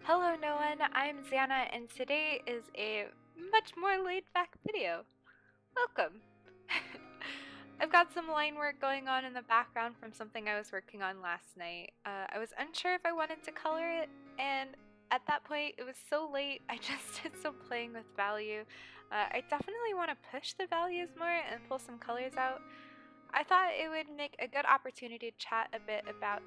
Hello no one, I'm Xana and today is a much more laid back video. Welcome! I've got some line work going on in the background from something I was working on last night. I was unsure if I wanted to color it, and at that point it was so late I just did some playing with value. I definitely want to push the values more and pull some colors out. I thought it would make a good opportunity to chat a bit about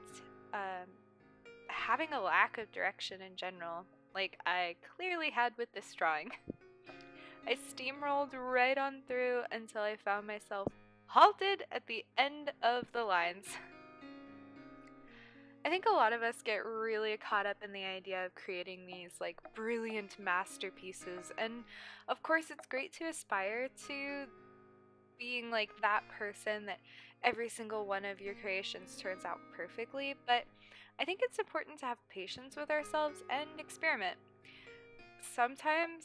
having a lack of direction in general, like I clearly had with this drawing. I steamrolled right on through until I found myself halted at the end of the lines. I think a lot of us get really caught up in the idea of creating these like brilliant masterpieces, and of course it's great to aspire to being like that person that every single one of your creations turns out perfectly, but I think it's important to have patience with ourselves and experiment. Sometimes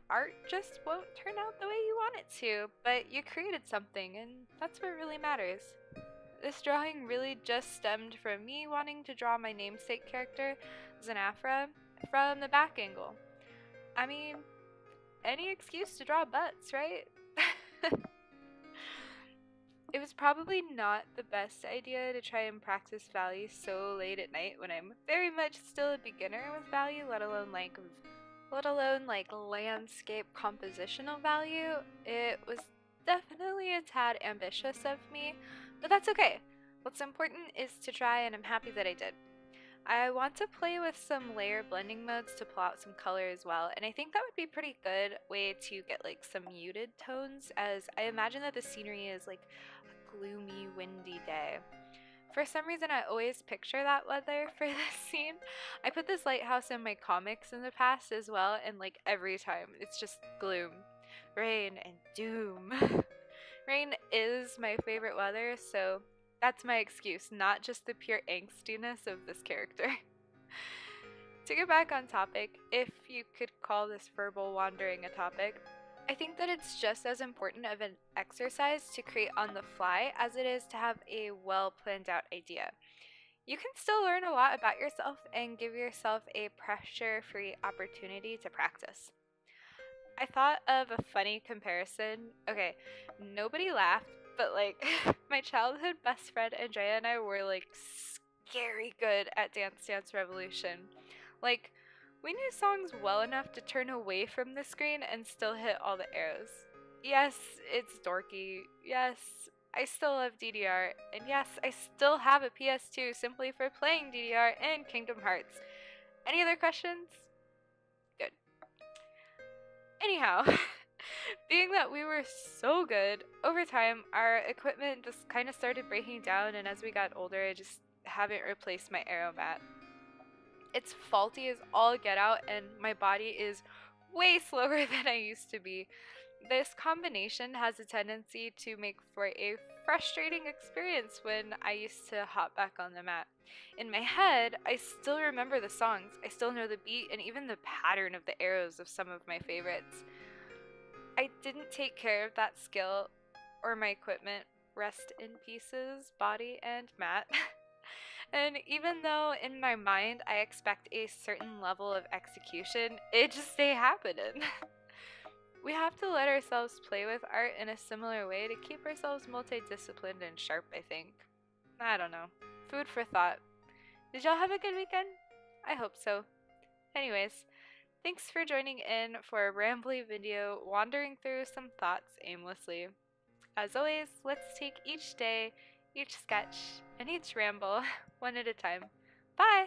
art just won't turn out the way you want it to, but you created something and that's what really matters. This drawing really just stemmed from me wanting to draw my namesake character, Xanafera, from the back angle. I mean, any excuse to draw butts, right? It was probably not the best idea to try and practice value so late at night when I'm very much still a beginner with value, let alone like landscape compositional value. It was definitely a tad ambitious of me, but that's okay. What's important is to try, and I'm happy that I did. I want to play with some layer blending modes to pull out some color as well, and I think that would be a pretty good way to get like some muted tones, as I imagine that the scenery is like a gloomy, windy day. For some reason, I always picture that weather for this scene. I put this lighthouse in my comics in the past as well, and like every time, it's just gloom, rain, and doom. Rain is my favorite weather, so that's my excuse, not just the pure angstiness of this character. To get back on topic, if you could call this verbal wandering a topic, I think that it's just as important of an exercise to create on the fly as it is to have a well planned out idea. You can still learn a lot about yourself and give yourself a pressure free opportunity to practice. I thought of a funny comparison. Okay, nobody laughed, but like my childhood best friend Andrea and I were like scary good at Dance Dance Revolution. Like, we knew songs well enough to turn away from the screen and still hit all the arrows. Yes, it's dorky. Yes, I still love DDR. And yes, I still have a PS2 simply for playing DDR and Kingdom Hearts. Any other questions? Good. Anyhow, being that we were so good, over time our equipment just kind of started breaking down, and as we got older I just haven't replaced my arrow mat. It's faulty as all get out, and my body is way slower than I used to be. This combination has a tendency to make for a frustrating experience when I used to hop back on the mat. In my head, I still remember the songs, I still know the beat, and even the pattern of the arrows of some of my favorites. I didn't take care of that skill or my equipment. Rest in pieces, body and mat. And even though in my mind I expect a certain level of execution, it just ain't happening. We have to let ourselves play with art in a similar way to keep ourselves multidisciplined and sharp, I think. I don't know. Food for thought. Did y'all have a good weekend? I hope so. Anyways, thanks for joining in for a rambly video wandering through some thoughts aimlessly. As always, let's take each day, each sketch, and each ramble one at a time. Bye!